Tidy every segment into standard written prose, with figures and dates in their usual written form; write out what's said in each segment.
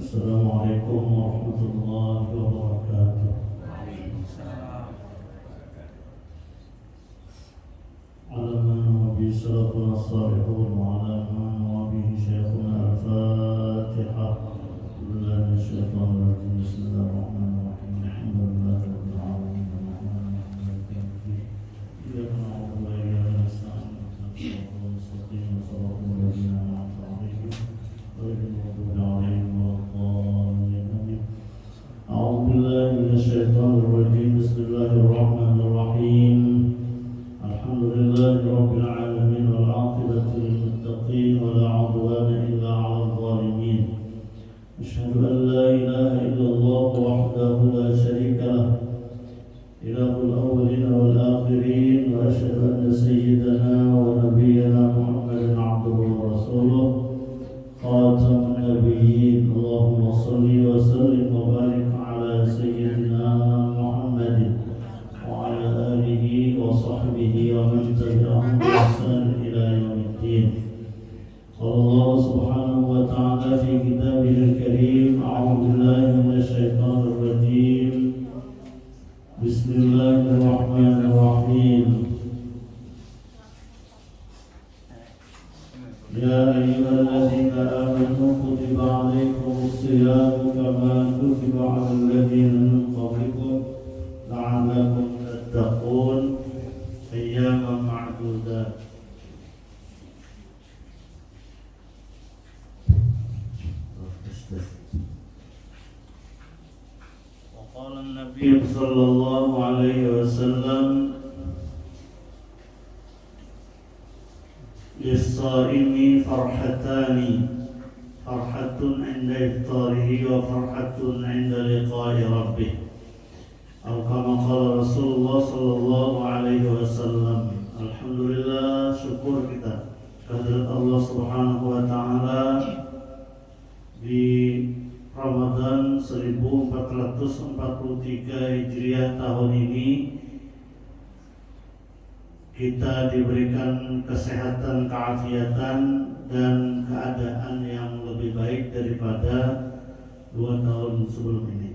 Assalamualaikum warahmatullahi wabarakatuh. Alaman Nabi sallallahu alaihi wa alaman Nabi Syekhuna Al-Fatihah. Billahi minasyaitonir rajim. Bismillahirrahmanirrahim. Alhamdulillahi rabbil alamin. Iyyaka na'budu wa iyyaka nasta'in. Ihdinas siratal mustaqim. Shiratal ladzina an'amta 'alaihim ghairil maghdubi 'alaihim waladdallin. Amin. A'udzu billahi minasyaitonir rajim. Bismillahirrahmanirrahim. Alhamdulillahi rabbil alamin wal 'aqibatu lil muttaqin wa la 'udwana illa 'alal zalimin. Asyhadu an la ilaha illallah wahdahu la syarika lah, ilahul awwalin wal akhirin, wa asyhadu anna sayyidana wa nabiyyana Muhammadan 'abduhu wa rasuluh, khatamun nabiyyin. Allahumma shalli wa sallim wa barik ala sayyidina Muhammadin wa ala alihi wa sahbihi wa man tabi'ahum bi ihsan ila yaumiddin. Allah subhanahu wa ta'ala fi kitabihil karim. A'udzu billahi minasyaitonir rajim. Bismillahirrahmanirrahim. Ya ayyuhalladzina amanu kutiba 'alaikumus shiyamu kama kutiba 'alal ladzina min qablikum la'allakum tattaqun. Ayyaman ma'dudat. وقال النبي صلى الله عليه وسلم للصائم فرحتان، فرحة عند إفطاره وفرحة عند لقاء ربه، أو كما قال رسول الله صلى الله عليه وسلم. Alhamdulillah, syukur kita kehadirat Allah Subhanahu wa ta'ala di Ramadan 1443 Hijriah tahun ini. Kita diberikan kesehatan, keafiatan, dan keadaan yang lebih baik daripada 2 tahun sebelum ini.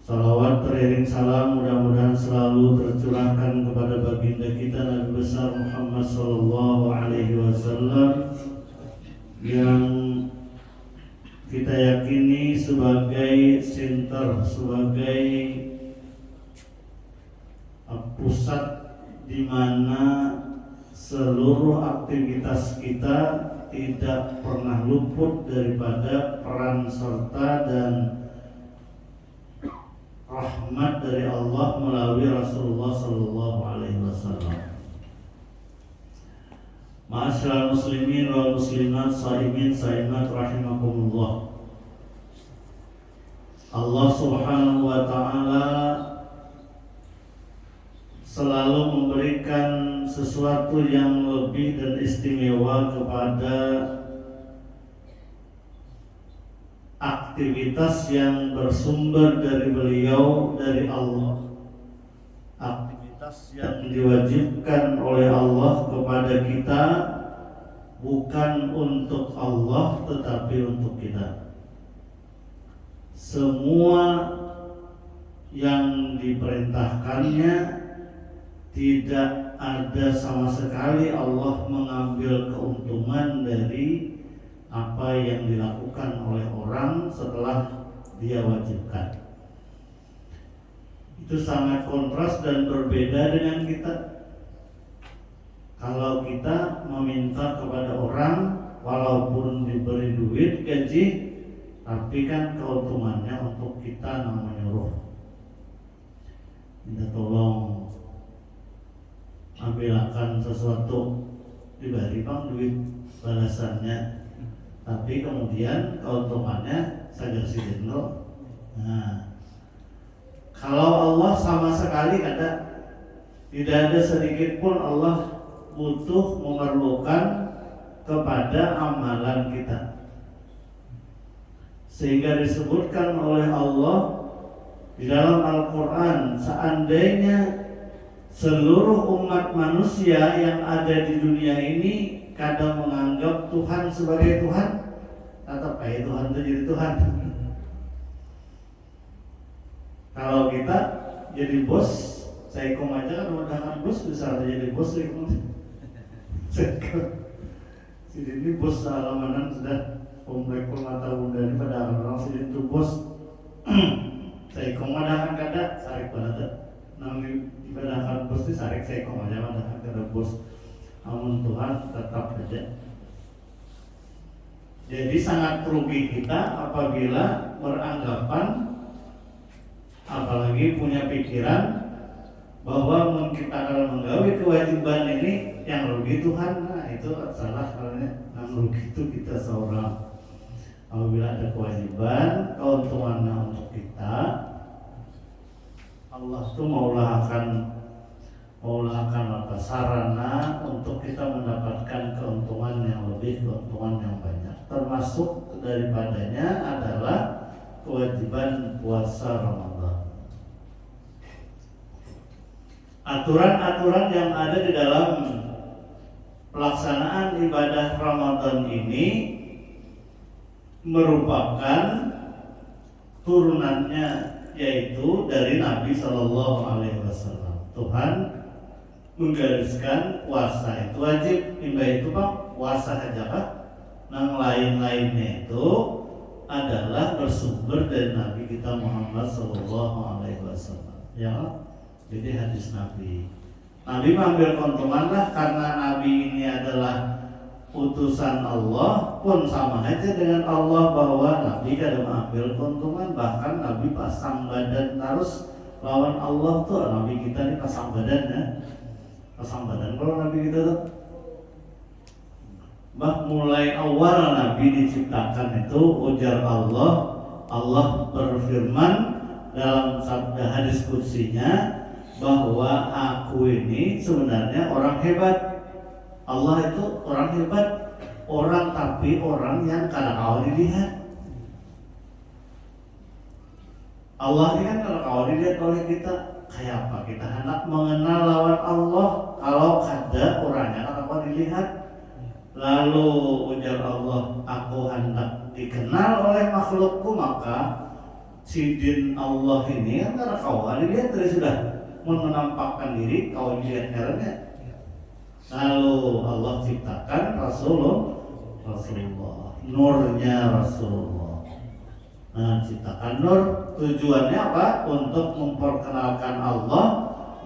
Salawat teriring salam mudah-mudahan selalu tercurahkan kepada baginda kita Nabi besar Muhammad sallallahu alaihi wasallam, yang kita yakini sebagai center, sebagai pusat di mana seluruh aktivitas kita tidak pernah luput daripada peran serta dan rahmat dari Allah melalui Rasulullah sallallahu alaihi wasallam. Ma'asyiral muslimin wal muslimat, shaimin shaimat rahimakumullah. Allah Subhanahu wa ta'ala selalu memberikan sesuatu yang lebih dan istimewa kepada aktivitas yang bersumber dari beliau, dari Allah. Aktivitas yang diwajibkan oleh Allah kepada kita bukan untuk Allah tetapi untuk kita. Semua yang diperintahkannya tidak ada sama sekali Allah mengambil keuntungan dari apa yang dilakukan oleh orang setelah dia wajibkan. Itu sangat kontras dan berbeda dengan kita. Kalau kita meminta kepada orang, walaupun diberi duit, gaji, tapi kan keuntungannya untuk kita, namanya roh. Minta tolong ambilkan sesuatu, diberi bang duit balasannya, tapi kemudian keuntungannya saja sidin. Nah, kalau Allah sama sekali tidak ada sedikit pun Allah butuh memerlukan kepada amalan kita, sehingga disebutkan oleh Allah di dalam Al-Quran, seandainya seluruh umat manusia yang ada di dunia ini kadang menganggap Tuhan sebagai Tuhan, tetap kayak Tuhan itu jadi Tuhan. Kalau kita jadi bos, saya kom aja kan mengatakan bos bisa jadi bos saya kom. Jadi ini bos alamanan sudah komplek Permata Bunda ini pada orang sini itu bos. Saya kom madakan kada sarik banget. Nang ibadakan bos itu sarik saya kom aja madakan kada bos. Namun Tuhan tetap saja. Jadi sangat rugi kita apabila beranggapan, apalagi punya pikiran bahwa kita kalau menggawe kewajiban ini yang rugi Tuhan. Nah itu salah, karena yang rugi itu kita seorang. Apabila ada kewajiban, keuntungannya untuk kita, Allah itu maulahkan sarana untuk kita mendapatkan keuntungan yang lebih, keuntungan yang banyak. Termasuk daripadanya adalah kewajiban puasa Ramadan. Aturan-aturan yang ada di dalam pelaksanaan ibadah Ramadan ini merupakan turunannya, yaitu dari Nabi Shallallahu Alaihi Wasallam. Tuhan menggariskan puasa itu wajib, itu Pak puasa aja Pak. Yang lain-lainnya itu adalah bersumber dari Nabi kita Muhammad Shallallahu Alaihi Wasallam. Ya, jadi hadis Nabi. Nabi mengambil keuntungan lah, karena Nabi ini adalah utusan Allah, pun sama aja dengan Allah bahwa Nabi kada mengambil keuntungan. Bahkan Nabi pasang badan terus lawan Allah tuh. Nabi kita ini pasang badan ya. Pasang badan kalau Nabi kita tuh. Mulai awal Nabi diciptakan itu ujar Allah berfirman dalam sabda hadis qudsinya bahwa aku ini sebenarnya orang hebat. Allah itu orang hebat, orang tapi orang yang kada kau dilihat. Allah ini kan kada kau dilihat oleh kita. Kayak apa kita hendak mengenal lawan Allah kalau kada orangnya kada kau dilihat? Lalu ujar Allah, aku hendak dikenal oleh makhlukku, maka sidin Allah ini kan kada kau dilihat dari sudah menampakkan diri kau dilihat karena. Lalu Allah ciptakan Rasulullah, nurnya Rasulullah. Nah, ciptakan nur tujuannya apa? Untuk memperkenalkan Allah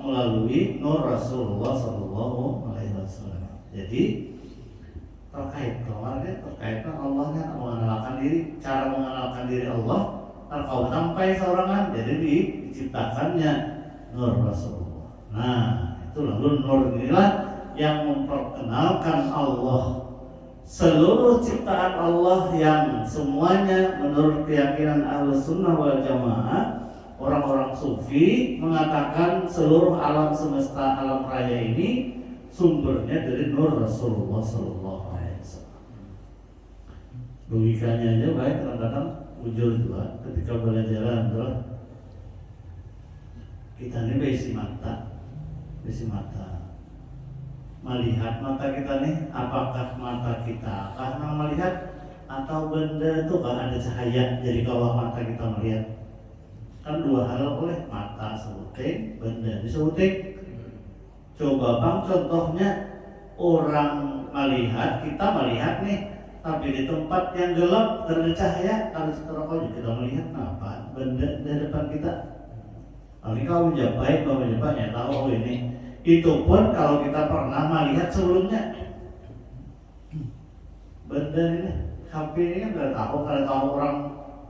melalui nur Rasulullah Sallallahu Alaihi Wasallam. Jadi terkait dengan Allahnya mengenalkan diri, cara mengenalkan diri Allah. Kalau sampai seorangan, jadi diciptakannya nur Rasulullah. Nah, itu lalu nur inilah yang memperkenalkan Allah. Seluruh ciptaan Allah yang semuanya menurut keyakinan Ahlus Sunnah wal Jamaah, orang-orang sufi mengatakan seluruh alam semesta, alam raya ini sumbernya dari nur Rasulullah Sallallahu Alaihi Wasallam. Logikanya aja baik, kadang-kadang ujur juga ketika belajaran adalah kita ini besi mata. Melihat mata kita nih, apakah mata kita karena melihat atau benda itu kan ada cahaya, jadi kalau mata kita melihat kan dua hal boleh, mata sebuting, benda disebuting. Coba bang contohnya orang melihat, kita melihat nih, tapi di tempat yang gelap ada cahaya, kalau seterokol kita melihat apa benda di depan kita. Kalau kau menjapai, ya tahu ini. Itu pun kalau kita pernah melihat sebelumnya. Benda ini, HP ini kan nggak tahu, kalau tahu orang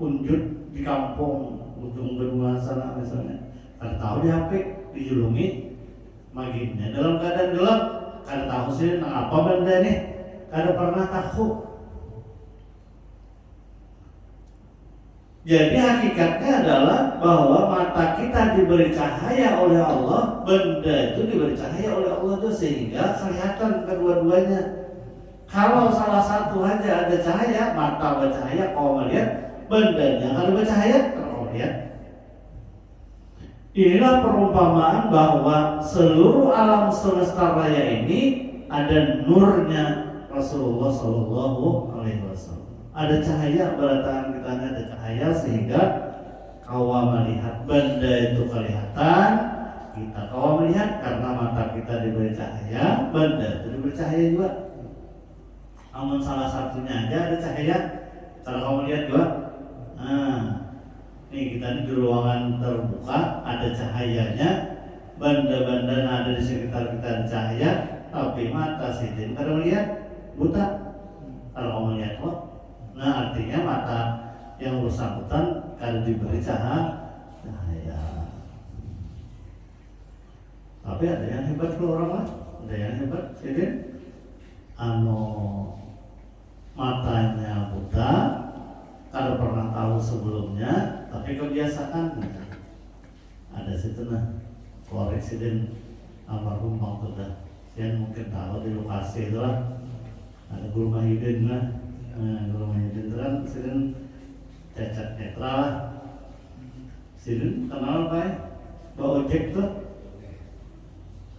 unjut di kampung ujung benua sana misalnya, kada tahu di HP dijulungi maginya dalam keadaan gelap, kada tahu sih tentang apa benda ini, kada pernah tahu. Jadi hakikatnya adalah bahwa mata kita diberi cahaya oleh Allah, benda itu diberi cahaya oleh Allah itu sehingga kelihatan kedua-duanya. Kalau salah satu aja ada cahaya, mata bercahaya kau melihat, bendanya kalau bercahaya kau lihat. Inilah perumpamaan bahwa seluruh alam semesta raya ini ada nurnya Rasulullah Shallallahu Alaihi Wasallam. Ada cahaya berataan kita, ada cahaya sehingga kawa melihat benda itu kelihatan. Kita kawa melihat karena mata kita diberi cahaya, benda itu diberi cahaya juga. Namun salah satunya aja ada cahaya, kalau kamu lihat juga. Nah, nih kita di ruangan terbuka, ada cahayanya, benda-benda yang ada di sekitar kita ada cahaya, tapi mata sidin kada melihat, buta. Kalau kamu lihat kok, nah artinya mata yang bersangkutan kada diberi cahaya. Tapi ada yang hebat ke orang lah, ada yang hebat, sidin, matanya buta, kada pernah tahu sebelumnya, tapi kebiasaan. Ada situ nah, koreksi dan almarhum Bang Tuda. Saya mungkin tahu di lokasi itu lah. Ada Guru Mahidin lah. Guru Mahidin itu kan sidin cacat netra lah. Sidin kenal apa ya? Bawa ojek tuh.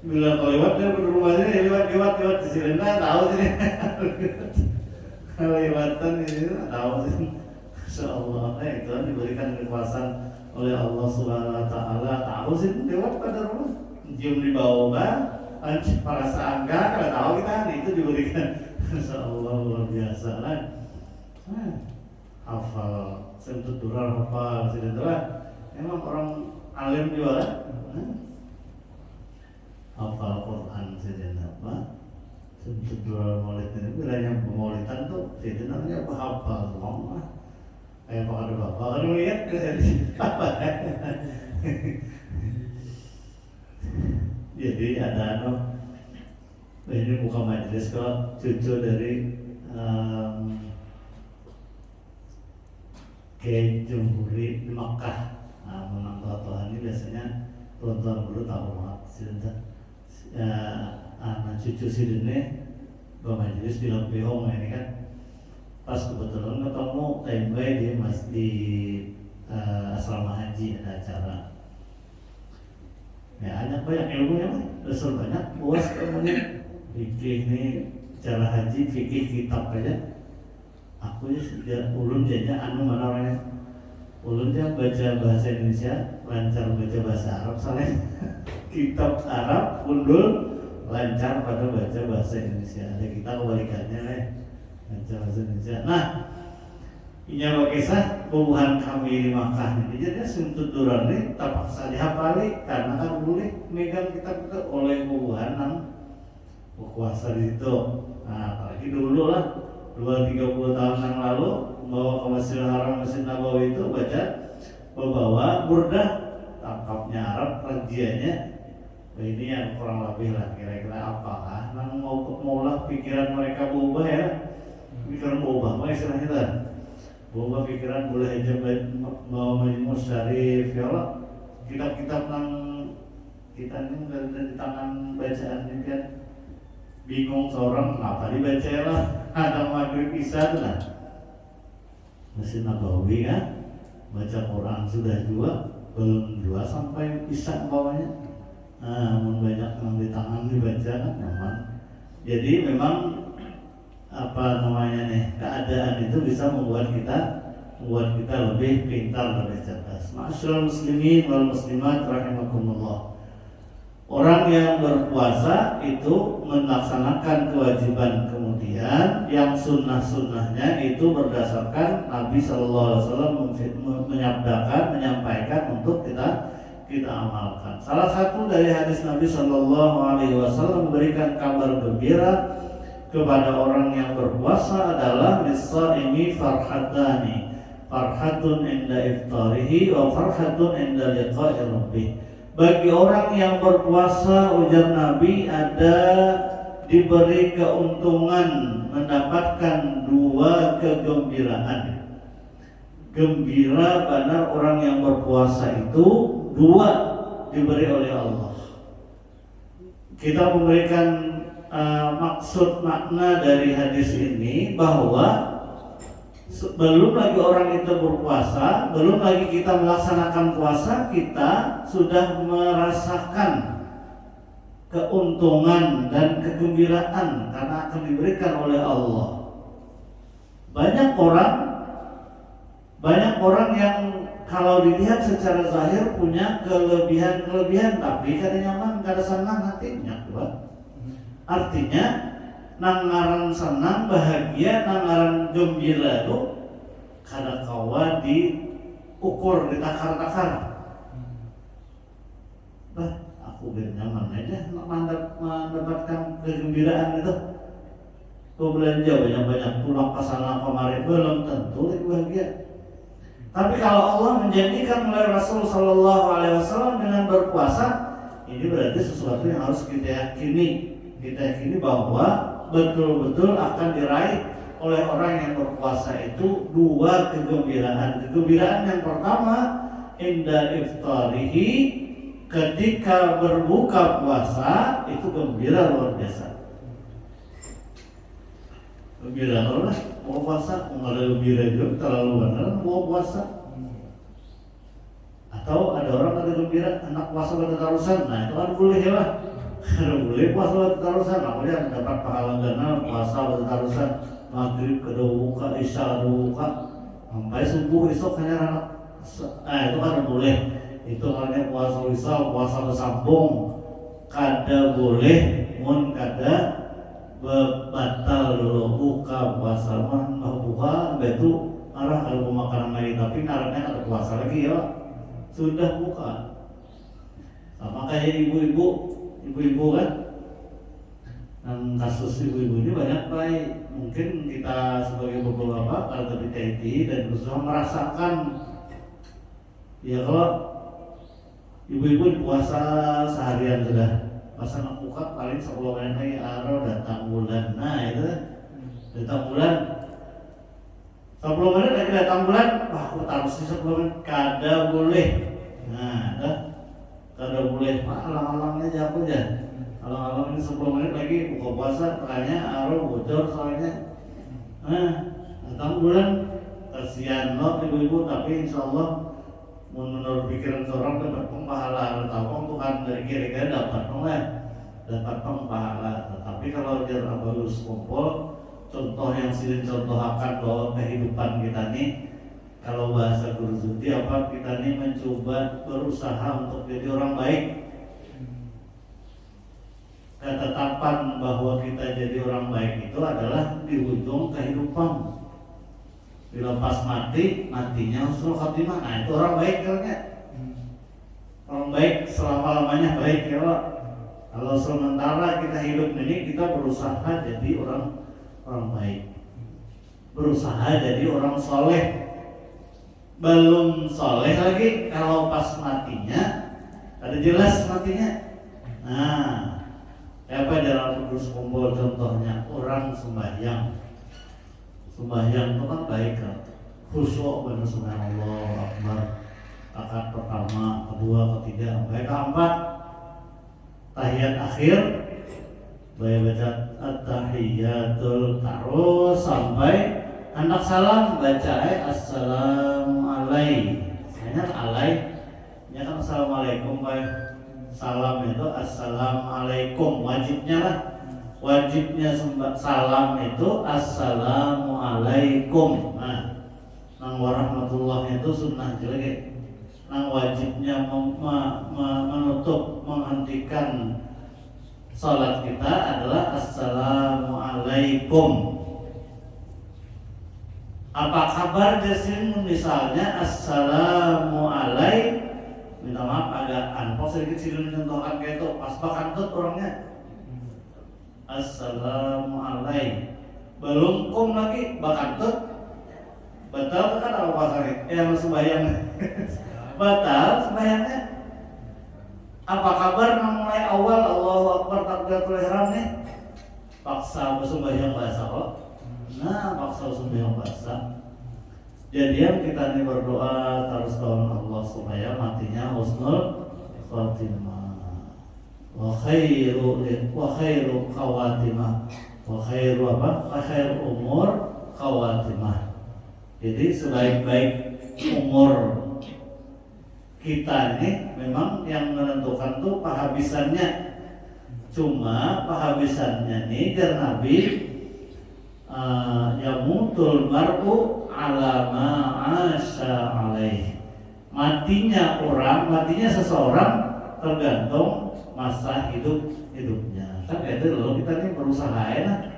Bila kelewat dia rumahnya lewat di sidin lah tahu sini. Kelewatan ini tahu sih. Insyaallah itu diberikan kekuasaan oleh Allah Subhanahu wa taala. Tahu sih lewat pada rumah. Cium di bawah, para serangga kalau tahu kita itu diberikan. Insyaallah luar biasa lah. Hafal sentut durar hafal sudah. Memang orang alim juga lah. Hafal Quran saja apa? Sentut durar maulid ini bilangnya pemaulidan tuh sebenarnya apa hafal semua. Kayak Pak ada bapak kan melihat apa? Jadi ada ini bukan majelis kalau cucu dari Kiai Jumhuri di Makkah. Nah, menang tua ini biasanya tuan-tuan dulu tahu banget sudah. Anak cucu sidene bukan majelis di Lampihong ini kan. Pas kebetulan ketemu TMW di masjid asrama haji ada acara. Ya banyak ilmunya mah, besar banyak, luas ilmunya. Fikih ini cara haji, fikih kitab aja. Aku ya ulun jadinya mana orangnya. Ulun dia baca bahasa Indonesia, lancar baca bahasa Arab soalnya. Kitab Arab, undul, lancar pada baca bahasa Indonesia. Ada kita kebalikannya nih. Baca bahasa Indonesia. Nah, ini apa kisah bubuhan kami di Makkah ini. Jadi sentut durar ini terpaksa dihafali karena kan boleh megang kitab itu oleh bubuhan yang berkuasa di situ. Nah, apalagi dulu lah 2-30 tahun yang lalu membawa ke Masjidil Haram, Masjid Nabawi itu membawa burdah tangkapnya Arab, rajianya. Nah, ini yang kurang lebih lah kira-kira apakah nang maulah pikiran mereka berubah ya. Pikiran berubah, apa istilahnya itu? Berubah pikiran boleh aja mau Majmus Syarif, ya Allah. Kitab-kitab yang kita ini di tangan bacaan ini kan bingung seorang apa dibaca lah. Ada maghrib isya lah. Masjid Nabawi kan baca Quran sudah belum dua sampai isya bawahnya. Namun banyak yang di tangan dibaca kan nyaman. Jadi memang keadaan itu bisa membuat kita lebih pintar, lebih cerdas. Ma'asyiral muslimin wal muslimat rahimakumullah. Orang yang berpuasa itu melaksanakan kewajiban, kemudian yang sunnah-sunnahnya itu berdasarkan Nabi Sallallahu Alaihi Wasallam menyampaikan untuk kita amalkan. Salah satu dari hadis Nabi Sallallahu Alaihi Wasallam memberikan kabar gembira kepada orang yang berpuasa adalah lis-shaimi farhatani, farhatun inda iftarihi wa farhatun inda liqa'i rabbih. Bagi orang yang berpuasa, ujar Nabi, ada diberi keuntungan mendapatkan dua kegembiraan. Gembira benar orang yang berpuasa itu dua diberi oleh Allah. Kita memberikan maksud makna dari hadis ini bahwa belum lagi orang itu berpuasa, belum lagi kita melaksanakan puasa, kita sudah merasakan keuntungan dan kegembiraan karena akan akan diberikan oleh Allah. Banyak orang yang kalau dilihat secara zahir punya kelebihan, tapi kada nyaman, kada senang hatinya, artinya nangaran senang, bahagia, nangaran gembira itu kada kawa diukur, ditakar-takar. Aku nyaman aja mendapatkan kegembiraan itu. Kau belanja banyak-banyak, pulang ke sana kemari, belum tentu lagi bahagia. Tapi kalau Allah menjanjikan oleh Rasul Sallallahu Alaihi Wasallam dengan berpuasa, ini berarti sesuatu yang harus kita yakini. Kita yakini bahwa betul-betul akan diraih oleh orang yang berpuasa itu dua kegembiraan. Kegembiraan yang pertama, inda iftarihi, ketika berbuka puasa itu gembira luar biasa. Gembira lah, mau puasa, mau ada gembira juga terlalu benar mau puasa. Atau ada orang ada gembira anak puasa berterusan, nah itu kan boleh lah. Kalau boleh puasa berterusan, apalagi dapat pahala ganal puasa berterusan, maghrib kedua buka, isya kedua buka, sampai subuh esok hanya anak. Itu kan boleh. Itu hanya puasa wisal, puasa bersambung, kada boleh, mun kada batal dulu buka puasa mah buka betul arah kalau makanan lagi, tapi ngarannya kada puasa lagi ya sudah buka. Sama kayak ibu-ibu kan, dan kasus ibu-ibu ini banyak baik. Mungkin kita sebagai bapak-bapak kalau terjadi dan berusaha merasakan ya kalau ibu-ibu puasa seharian sudah pas anak buka paling 10 menit lagi datang bulan. Nah itu datang bulan 10 menit lagi datang bulan, wah aku taruh sih 10 menit kada boleh. Nah kada boleh, alang-alangnya aja aku aja alang-alang ini 10 menit lagi buka puasa, makanya bocor soalnya. Nah datang bulan kasihan loh ibu-ibu, tapi insya Allah menurut pikiran seorang dapat pahala, tahu Tuhan dari kira-kira dapat pahala. Tetapi kalau dia bagus kumpul, contoh yang sering contohkan bahwa kehidupan kita nih, kalau bahasa Guru Zuti apa, kita nih mencoba berusaha untuk jadi orang baik. Ketetapan bahwa kita jadi orang baik itu adalah di ujung kehidupan. Bila pas matinya husnul khatimah. Nah itu orang baik kan. Orang baik selama-lamanya baik ya Pak. Kalau sementara kita hidup ini kita berusaha jadi orang baik, berusaha jadi orang soleh. Belum soleh lagi, kalau pas matinya ada jelas matinya. Nah apa dalam terus kumpul contohnya orang sembahyang itu kan baik kan, khusyuk benar subhanallah akbar, rakaat pertama, kedua, ketiga, sampai keempat, tahiyat akhir, baca at-tahiyatul terus sampai hendak salam baca assalamualaikum. Hanya ya kan assalamualaikum baik. Salam itu assalamualaikum wajibnya lah. Wajibnya salam itu assalamualaikum. Nah, nang warahmatullahi itu sunnah juga. Nang wajibnya menutup menghentikan salat kita adalah assalamualaikum. Apa kabar Jasin misalnya assalamualaikum, minta maaf agak anpok sedikit sih contohkan kayak itu pas bakantut orangnya assalamualaikum belum kum lagi bakantut batal kan apa bahasanya yang sembahyang batal sembahyangnya. Apa kabar mulai awal Allahu Akbar takbiratul ihram nih paksa sembahyang bahasa kok. Nah paksa sembahyang bahasa. Jadi yang kita nih berdoa terus tahun Allah supaya matinya husnul khatimah. Wa khairu khawatimah. Wa khairu umur khawatimah. Jadi sebaik-baik umur kita ini memang yang menentukan tuh penghabisannya. Cuma penghabisannya nih jar Nabi yamutul mar'u ala ma asya alaih. Matinya seseorang tergantung masa hidupnya. Kan itu loh, kita nih berusaha enak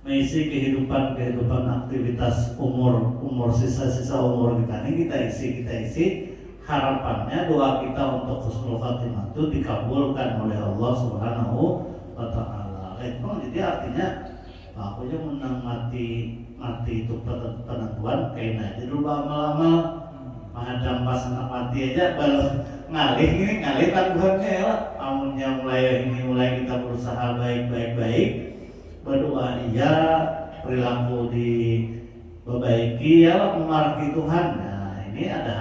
mengisi kehidupan aktivitas umur sisa umur kita nih kita isi harapannya doa kita untuk husnul khatimah itu dikabulkan oleh Allah Subhanahu wa taala. Jadi artinya aku aja menang mati itu penentuan kain aja dulu amal-amal menghadang pas anak mati aja baru ngalih tangguhannya ya. Amunnya mulai kita berusaha baik berdoa iya, perilaku diperbaiki ya, memarki Tuhan. Nah ini ada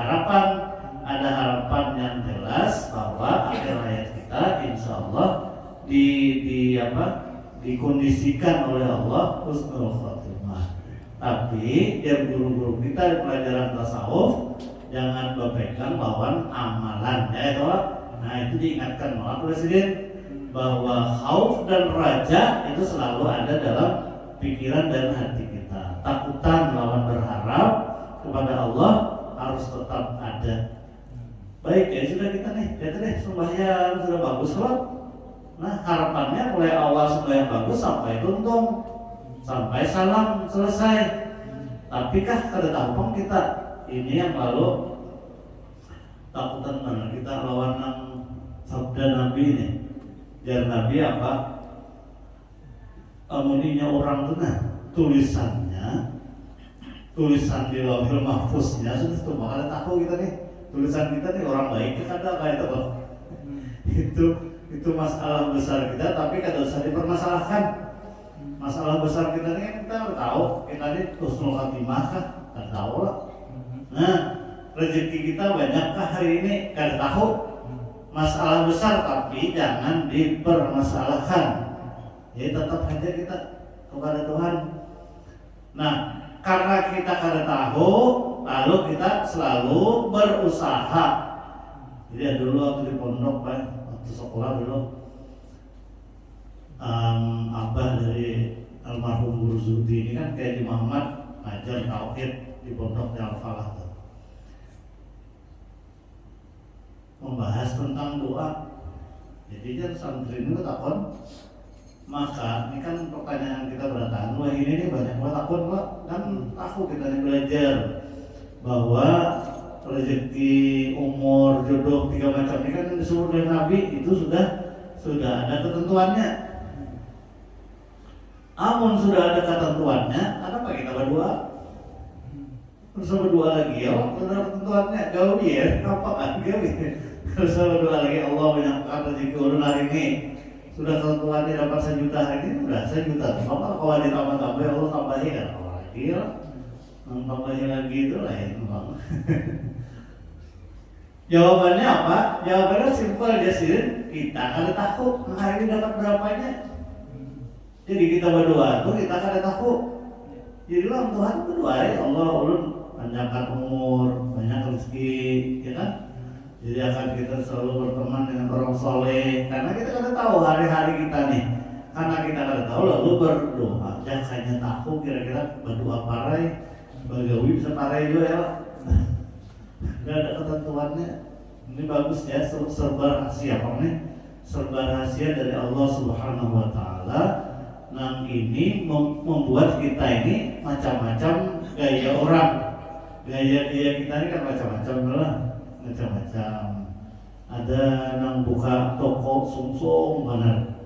harapan yang jelas bahwa akhir hayat kita insya Allah dikondisikan oleh Allah husnul khatimah. Tapi dari guru-guru kita di pelajaran tasawuf jangan berpegang lawan amalan ya itu. Nah itu diingatkan oleh Presiden bahwa khauf dan raja itu selalu ada dalam pikiran dan hati kita. Takutan melawan berharap kepada Allah harus tetap ada. Baik ya sudah kita nih, lihat deh sembahyang sudah bagus loh. Nah harapannya mulai awal sembahyang bagus sampai tuntung, sampai salam selesai. Tapi kah kada tampung kita ini yang lalu takutan mana kita lawan yang sabda Nabi ini. Jar Nabi apa? Amuninya orang tuh nah tulisan di lauhil mahfuznya sudah tuh makanya tahu kita nih tulisan kita nih orang baik kan ada kayak itu itu masalah besar kita tapi kada usah dipermasalahkan. Masalah besar kita nih kan kita tahu kita nih husnul khatimah kan kada tahu lah. Nah rezeki kita banyakkah hari ini kada tahu. Masalah besar tapi jangan dipermasalahkan. Jadi tetap saja kita kepada Tuhan. Nah, karena kita kada tahu, lalu kita selalu berusaha. Jadi dulu waktu di pondok waktu sekolah dulu, abah dari almarhum Guru Zudi ini kan kayak di Muhammad ngajar tauhid di pondoknya Al-Falah. Membahas tentang doa. Jadi kan santri ini takon, maka ini kan pertanyaan kita berdatang. Wah ini nih banyak banget takon kok. Kan aku kita nih belajar bahwa rezeki, umur, jodoh 3 macam ini kan disebut oleh Nabi itu sudah ada ketentuannya. Amun sudah ada ketentuannya, kenapa kita berdoa? Terus berdoa lagi ya, sudah ketentuannya gawi ya, apa kan gawi? Terus berdoa lagi Allah menyampaikan rezeki ulun hari ini sudah ketentuannya dapat 1 juta hari ini sudah 1 juta. Maka kalau ditambah-tambah Allah tambahin kan lagi ya, tambahin lagi itu lain bang. Jawabannya apa? Jawabannya simpel aja sih. Kita kada tahu hari ini dapat berapanya. Jadi kita berdoa tuh kita kada tahu. Jadi lah Tuhan berdoa ya Allah ulun panjangkan umur, banyak rezeki, ya kan? Jadi akan kita selalu berteman dengan orang soleh. Karena kita kada tahu hari-hari kita nih. Karena kita kada tahu lalu berdoa. Jangan hanya tahu kira-kira berdoa parai, bagawi bisa parai juga ya. Gak ada ketentuannya. Ini bagus ya, serba rahasia nih. Serba rahasia dari Allah Subhanahu wa taala. Nah ini membuat kita ini macam-macam gaya orang. Gaya kita ini kan macam-macam lah. Macam-macam. Ada yang buka toko sungsung benar.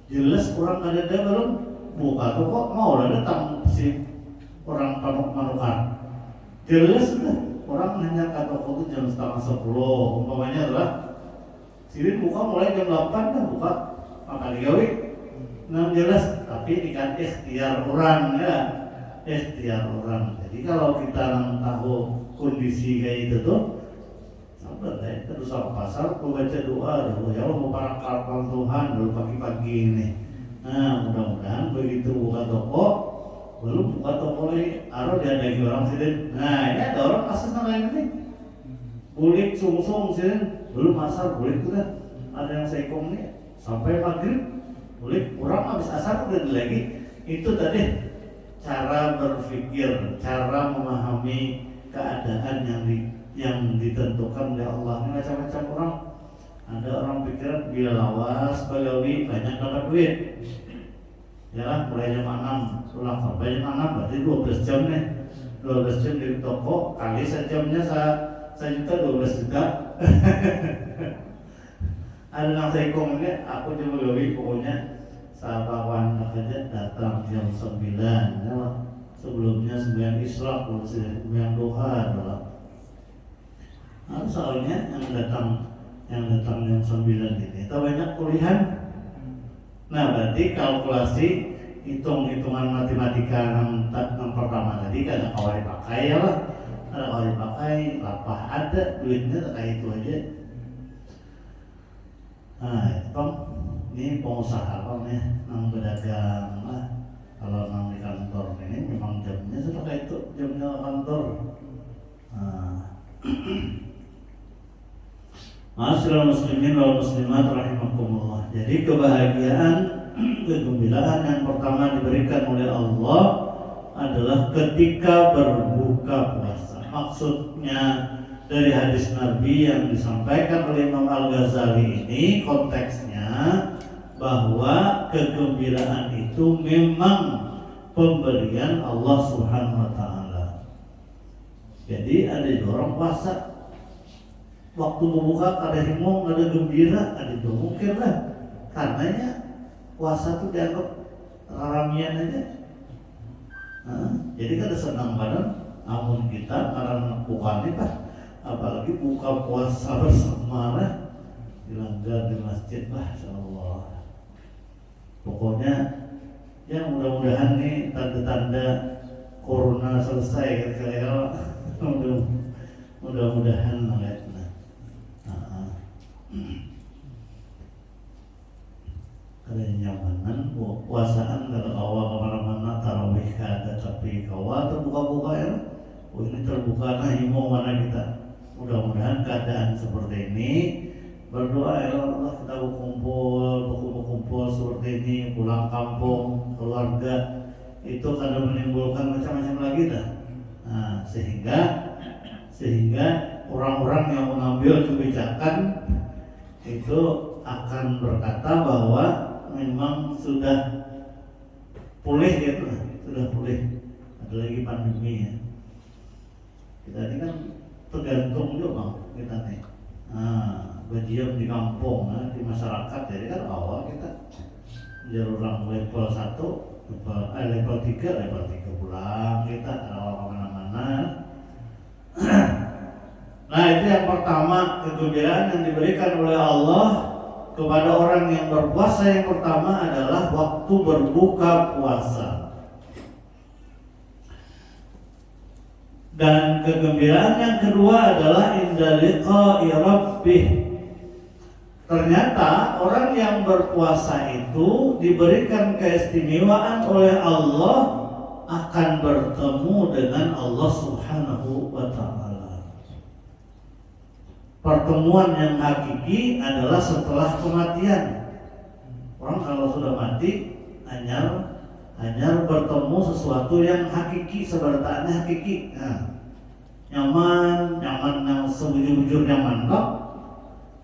Jelas orang ada belum buka toko mau lah datang si orang manukan. Jelas sudah. Orang hanya ke toko itu jam 9:30, umpamanya adalah sirin buka mulai jam 8 dah buka, maka digawe. Nah jelas, tapi ini kan ikhtiar orang ya, ikhtiar orang. Jadi kalau kita tahu kondisi kayak itu tuh, sabar deh, terus ke pasar, baca doa dulu ya Allah mau parakal Tuhan dulu pagi-pagi ini. Nah mudah-mudahan begitu buka toko. Belum buka toko lagi, ada diadagi orang sini. Nah ini ada orang kasus lain ini. Bulik sungsung sini, belum masar bulik itu kan. Ada yang seikong nih, sampai maghrib boleh kurang habis asar udah lagi. Itu tadi cara berpikir, cara memahami keadaan yang ditentukan oleh Allah. Ini macam-macam orang. Ada orang pikir bila lawas bagawi banyak dapat duit. Ya, mulai jam 6 sudah sampai jam 6 berarti 12 jam nih. 12 jam di toko kali sejamnya 1 juta 12 juta. Ada yang saya komen, aku coba gawi pokoknya sahabat aja datang jam 9 ya, sebelumnya 9 Isra, 9 Duha adalah. Nah, soalnya yang datang jam 9 ini itu banyak kuliah. Nah, berarti kalkulasi hitung-hitungan matematika yang pertama tadi kada kawari pakai ya lah. Kada kawari pakai, lapah ada duitnya kayak itu aja. Nah, itu ini pengusaha nih, nang berdagang lah. Kalau nang di kantor ini memang jamnya seperti itu, jamnya kantor. Ma'asyiral muslimin wal muslimat rahimakumullah. Jadi kebahagiaan, kegembiraan yang pertama diberikan oleh Allah adalah ketika berbuka puasa. Maksudnya dari hadis Nabi yang disampaikan oleh Imam Al-Ghazali ini konteksnya bahwa kegembiraan itu memang pemberian Allah Subhanahu wa taala. Jadi ada orang puasa waktu membuka ada himong, ada gembira, ada itu mungkin lah. Karenanya puasa itu dianggap ramian aja. Jadi kan ada senang badan, namun kita karena bukan kita, apalagi buka puasa bersama lah, dilanggar di masjid lah, insyaallah. Pokoknya ya mudah-mudahan nih tanda-tanda corona selesai kira-kira, mudah-mudahan lah ya. Ada nyamanan puasaan kalau awal kemana-mana tarawih kada tapi kawat terbuka-buka ya. Ini terbuka nah mau mana kita. Mudah-mudahan keadaan seperti ini berdoa ya Allah kita berkumpul seperti ini, pulang kampung keluarga itu kadang menimbulkan macam-macam lagi dah. Nah, sehingga orang-orang yang mengambil kebijakan itu akan berkata bahwa memang sudah pulih gitu, sudah pulih. Ada lagi pandemi ya. Kita ini kan tergantung juga bang kita nih. Berdiam di kampung, di masyarakat. Jadi kan awal kita jadi orang level 1, level 3 pulang kita awal kemana-mana. Nah itu yang pertama, kegembiraan yang diberikan oleh Allah kepada orang yang berpuasa yang pertama adalah waktu berbuka puasa. Dan kegembiraan yang kedua adalah inda liqa'i rabbih. Ternyata orang yang berpuasa itu diberikan keistimewaan oleh Allah akan bertemu dengan Allah Subhanahu wa ta'ala. Pertemuan yang hakiki adalah setelah kematian. Orang kalau sudah mati hanya bertemu sesuatu yang hakiki, sebenarnya hakiki. Nyaman yang sebujur-bujur nyaman kok.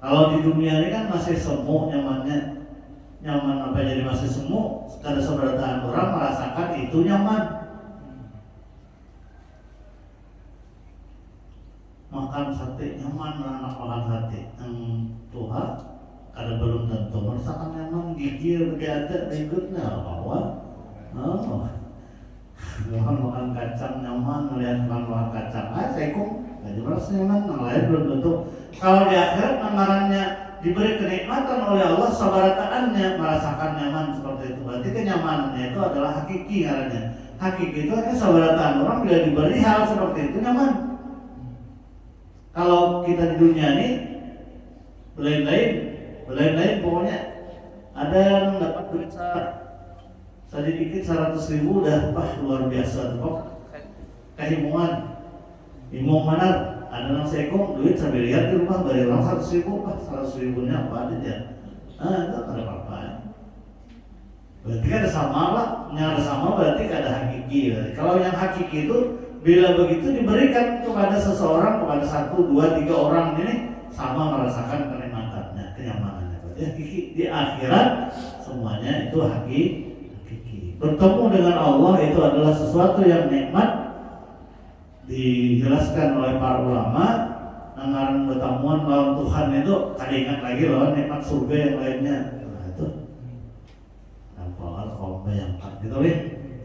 Kalau di dunia ini kan masih semu nyamannya. Nyaman apa jadi masih semu? Karena sebenarnya orang merasakan itu nyaman. Makan sate nyaman, anak makan sate yang Tuhan kada belum tentu merasakan nyaman, gigil berada berikutnya bahwa makan kacang nyaman, melihat makan kacang sekum jadi merasa nyaman, yang lain belum tentu. Kalau di akhirat anggarannya diberi kenikmatan oleh Allah, sabarataannya merasakan nyaman seperti itu, berarti kenyamanannya itu adalah hakiki. Karena hakiki itu hanya sabarataan orang bila diberi hal seperti itu nyaman. Kalau kita di dunia ini lain pokoknya ada yang dapat duit sedikit 100.000 udah luar biasa tuh kehimungan himung mana ada yang sekong duit sambil lihat di rumah dari orang 100.000 100.000 nya apa aja Itu ada apa-apa. Berarti ada sama lah, yang ada sama berarti ada hakiki. Kalau yang hakiki itu bila begitu diberikan kepada seseorang, kepada 1, 2, 3 orang ini sama merasakan kenikmatannya, kenyamanannya. Berarti hakiki di akhirat semuanya itu hakiki. Bertemu dengan Allah itu adalah sesuatu yang nikmat. Dijelaskan oleh para ulama, nangaran bertemuan lawan Tuhan itu kada ingat lagi lawan nikmat surga yang lainnya. Nah itu kalau bayangkan gitu nih,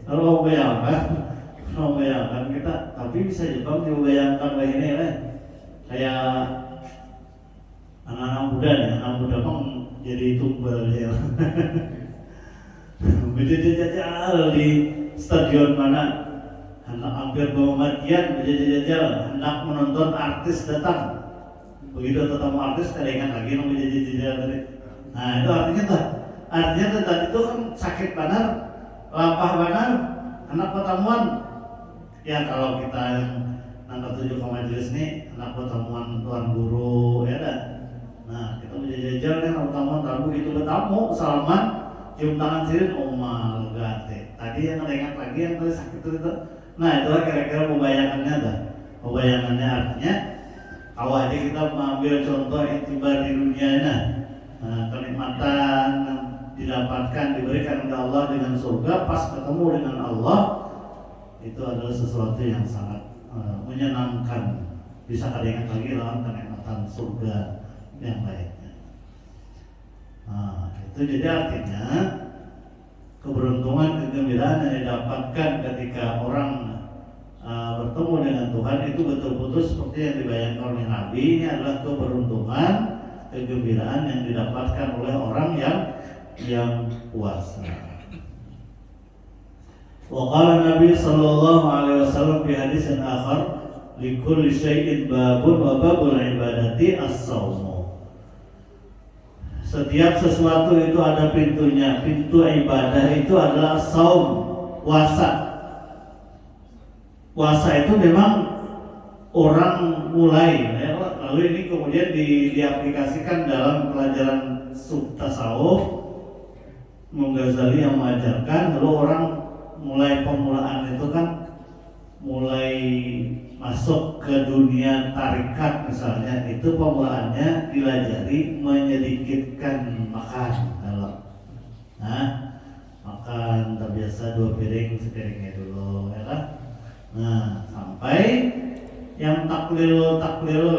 kalau bayangkan kita, tapi bisa Jepang dibayangkan kayak ini lah, kayak anak-anak muda nih, anak muda pun jadi tumbal ya. Berjajal di stadion mana, hendak hampir pematian, berjajal hendak menonton artis datang. Begitu ketemu artis, kada ingat lagi yang berjajal tadi. Nah itu artinya tadi itu kan sakit benar, lapah benar, anak pertemuan. Ya kalau kita yang angkat 7 ke majelis nih, anak pertemuan tuan guru ya dah. Nah kita berjajal nih pertemuan tamu itu bertamu, salaman, cium tangan sirin, omal gate. Tadi yang kada ingat lagi yang tadi sakit itu. Nah itulah kira-kira pembayangannya dah. Pembayangannya artinya kalau aja kita mengambil contoh itibar di dunia ini, kenikmatan didapatkan, diberikan oleh Allah dengan surga, pas ketemu dengan Allah itu adalah sesuatu yang sangat menyenangkan. Bisa kada ingat lagi lawan kenikmatan surga yang lainnya. Nah, itu jadi artinya keberuntungan, kegembiraan yang didapatkan ketika orang bertemu dengan Tuhan itu betul-betul seperti yang dibayangkan oleh Nabi. Ini adalah keberuntungan, kegembiraan yang didapatkan oleh orang yang puasa. Wa qala Nabi sallallahu alaihi wasallam fi hadisin akhar, likulli syai'in babun wa babul ibadati as-shaum. Setiap sesuatu itu ada pintunya. Pintu ibadah itu adalah as-shaum, puasa. Puasa itu memang orang mulai, ya, lalu ini kemudian diaplikasikan dalam pelajaran tasawuf. Imam Ghazali yang mengajarkan, lalu orang mulai pemulaan itu kan mulai masuk ke dunia tarikat misalnya, itu pemulaannya dilajari menyedikitkan makan kalau makan terbiasa 2 piring sepiringnya dulu ya kan. Nah sampai yang taklil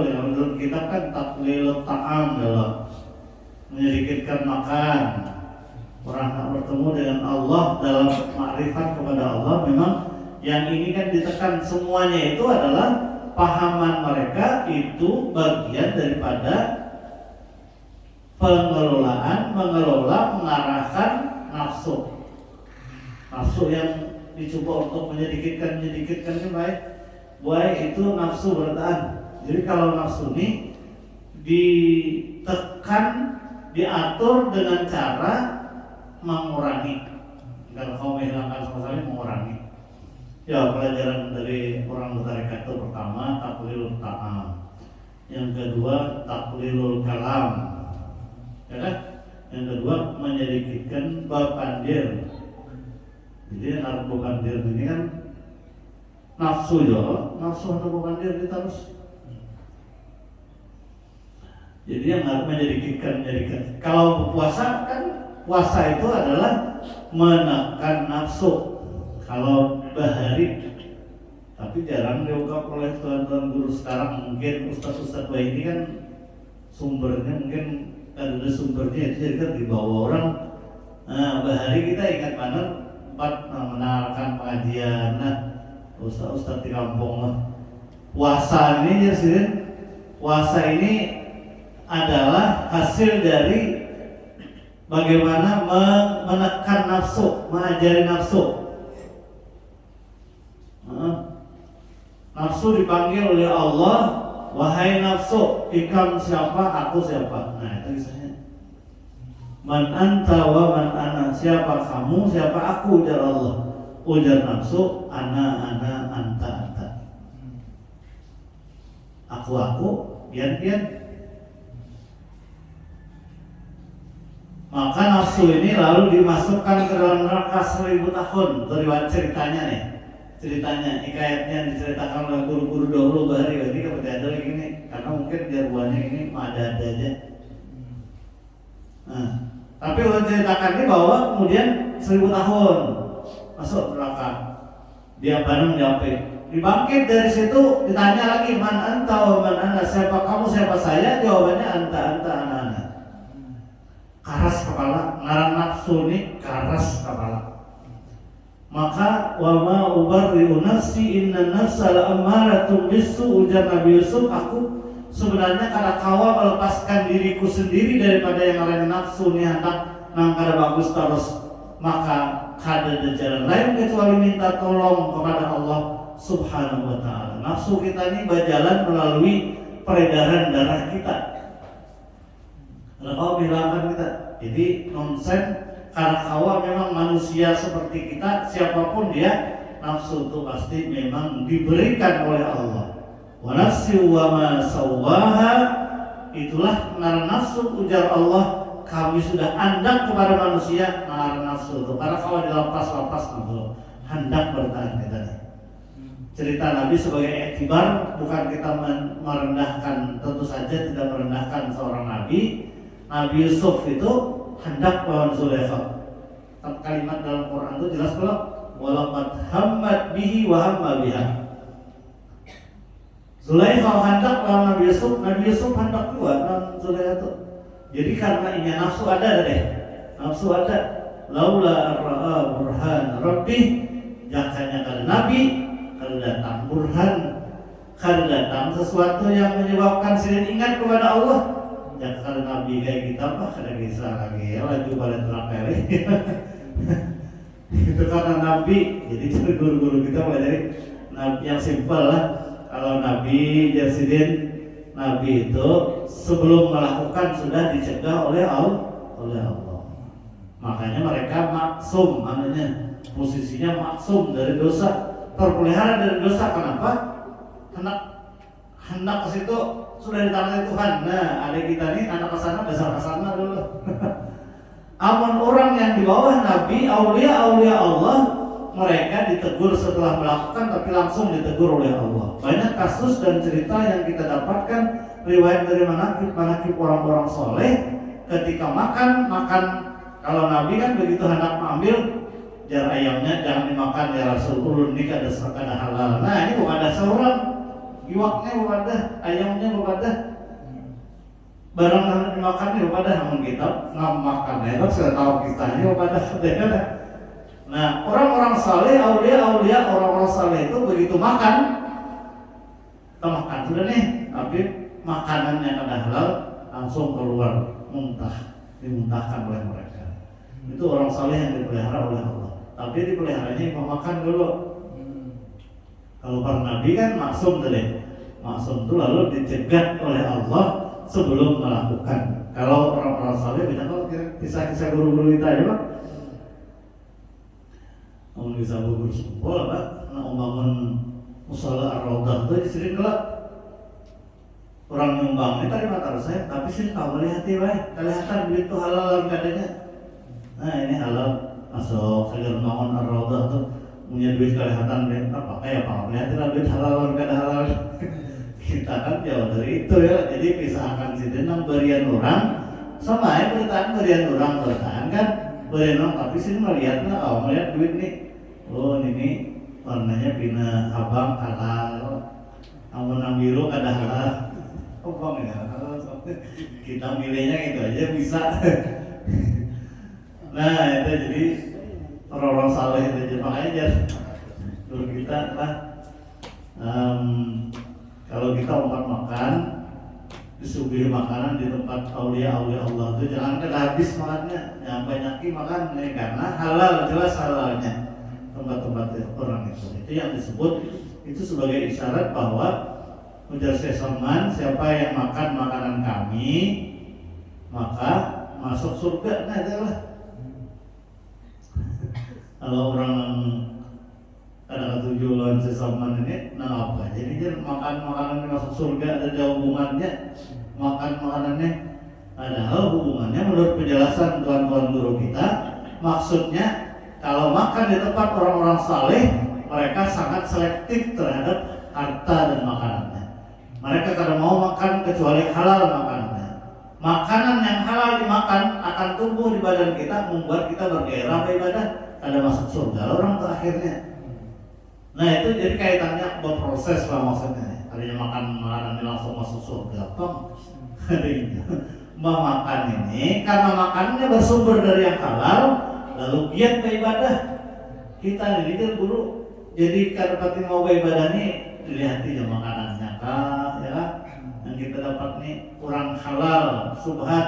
yang menurut kita kan taklil ta'am dalam menyedikitkan makan. Orang tak bertemu dengan Allah dalam makrifat kepada Allah, memang yang ini kan ditekan semuanya itu adalah pahaman mereka itu bagian daripada mengelola, mengarahkan nafsu yang dicoba untuk menyedikitkan ini baik itu nafsu bertahan. Jadi kalau nafsu ini ditekan, diatur dengan cara mengurangi. Kalau kau menghilangkan sama sekali, mengurangi. Ya, pelajaran dari orang tarekat itu pertama taklilul ta'am, yang kedua taklilul kalam, ya kan? Yang kedua menyedikitkan bab pandir. Jadi narko pandir ini kan nafsu atau pandir terus. Jadi yang harus menyedikitkan. Kalau puasa kan, puasa itu adalah menekan nafsu. Kalau bahari, tapi jarang diungkap oleh tuan-tuan guru sekarang. Mungkin ustaz-ustaz ini kan sumbernya mungkin ada sumbernya itu, jadi kan dibawa orang. Nah, bahari kita ingat mana mengenalkan pengajian. Nah, ustaz-ustaz di kampung lah. Puasa ini puasa ini adalah hasil dari bagaimana menekan nafsu, mengajari nafsu. Nafsu dipanggil oleh Allah, wahai nafsu, ikam siapa, aku siapa. Nah itu kisahnya. Man anta wa man ana, siapa kamu, siapa aku, ujar Allah. Ujar nafsu, ana, anta. Aku, pian. nafsu ini lalu dimasukkan ke dalam neraka 1000 tahun. Itu riwayat ceritanya nih. Ceritanya, hikayatnya diceritakan oleh guru-guru dahulu bahari ini kepada ada gini, karena mungkin jaruannya ini ada aja. Nah, tapi ulun ceritakan ini bahwa kemudian 1000 tahun masuk neraka. Dia bareng diapit. Dibangkit dari situ ditanya lagi man anta wa man ana, siapa kamu siapa saya? Jawabannya anta ana. Karas kepala, ngarang nafsu nih karas kepala. Maka wa ma ubarri'u nafsi inna nafsa la'ammaratun bisu, ujar Nabi Yusuf, aku sebenarnya kada kawa melepaskan diriku sendiri daripada yang lain nafsu nih hendak nang kada bagus terus. Maka kada ada jalan lain kecuali minta tolong kepada Allah Subhanahu wa ta'ala. Nafsu kita ini berjalan melalui peredaran darah kita. Kalau kau bilangkan kita, jadi nonsen. Karena kawa memang manusia seperti kita, siapapun dia, nafsu itu pasti memang diberikan oleh Allah. Wa nafsi wa ma sawwaha, itulah ngaran nafsu, ujar Allah, kami sudah hendak kepada manusia ngaran nafsu itu. Karena kawa dilepas-lepas nafsu, hendak bertahan kita. Cerita Nabi sebagai iktibar, bukan kita merendahkan, tentu saja tidak merendahkan seorang Nabi. Nabi Yusuf itu hendak melawan Zulaikha. Kalimat dalam Quran itu jelas kalau walaqad hammat bihi wa hamma biha. Zulaikha hendak melawan Nabi Yusuf hendak keluar dan Zulaikha itu. Jadi karena ini nafsu ada deh. Nafsu ada. Laula ra'a burhan rabbih, jakanya kalau Nabi kalau datang burhan, kalau datang sesuatu yang menyebabkan sidin ingat kepada Allah. Ya kalau Nabi kayak kita mah kada bisa lagi ya laju balik neraka itu karena Nabi. Jadi guru-guru kita mulai dari Nabi yang simpel lah. Kalau Nabi Jasidin, Nabi itu sebelum melakukan sudah dicegah oleh Allah. Makanya mereka maksum, maknanya posisinya maksum dari dosa, terpelihara dari dosa. Kenapa? Hendak ke situ sudah ditangani Tuhan. Nah, ada kita nih anak kesana dasar kesana dulu. Amun orang yang di bawah Nabi, aulia Allah, mereka ditegur setelah melakukan, tapi langsung ditegur oleh Allah. Banyak kasus dan cerita yang kita dapatkan riwayat dari manakib orang-orang soleh ketika makan. Kalau Nabi kan begitu hendak mengambil jar ayamnya jangan dimakan ya Rasul, ulun ini kada halal. Nah ini bukan ada seorang iwaknya bepada, ayamnya bepada, barang yang dimakan ini bepada, namun kita nggak makan, itu sudah tahu kita ini bepada. Nah orang-orang saleh, aulia orang-orang saleh itu begitu makan, kita makan sudah nih, tapi makanannya kada halal langsung keluar dimuntahkan oleh mereka. Itu orang saleh yang dipelihara oleh Allah. Tapi dipeliharanya memakan dulu. Kalau para nabi kan maksum tadi. Maksum itu lalu dicegat oleh Allah sebelum melakukan. Kalau orang-orang saleh kalau kisah-kisah guru-guru kita ya Pak. Mau bisa guru sekolah Pak, nak membangun musala ar-raudah itu sering kelak. Orang nyumbang ini tadi mata saya, tapi sih tahu hati baik, kelihatan duit itu halal katanya. Nah ini halal masuk segar bangun ar-raudah tuh punya duit kelihatan deh, apa kayak apa? Kelihatan duit halal kada halal. Kita kan jauh dari itu ya, jadi pisahkan si denang berian orang sama ya beritaan berian orang beritaan kan berian orang, tapi sih melihatnya melihat duit nih, oh ini warnanya pina abang halal, amun biru kada halal, abang ya halal, kita milihnya gitu aja bisa. Nah itu jadi orang-orang saleh itu makanya dulu kita lah kalau kita makan disuguhi makanan di tempat aulia Allah itu jangan habis makannya, yang banyaki makan karena halal, jelas halalnya tempat-tempat orang itu yang disebut itu sebagai isyarat bahwa ujar sesaman siapa yang makan makanan kami maka masuk surga. Nah itulah. Kalau orang ada tujuan sesaman ini, nah apa? Jadi dia makan makanan masuk surga, ada hubungannya makan makanannya Padahal hubungannya menurut penjelasan tuan-tuan guru kita, maksudnya kalau makan di tempat orang-orang saleh, mereka sangat selektif terhadap harta dan makanannya. Mereka kadang mau makan kecuali halal makanannya. Makanan yang halal dimakan akan tumbuh di badan kita, membuat kita bergairah beribadah, ada masuk surga orang tuh akhirnya. Nah itu jadi kaitannya berproses lah maksudnya. Artinya makan makanan ini langsung masuk surga, apa? Makan ini karena makannya bersumber dari yang halal, lalu giat beribadah. Kita dididik guru, jadi karena pati mau beribadah nih dilihat aja makanannya kah, ya kan? Yang kita dapat nih kurang halal, subhat,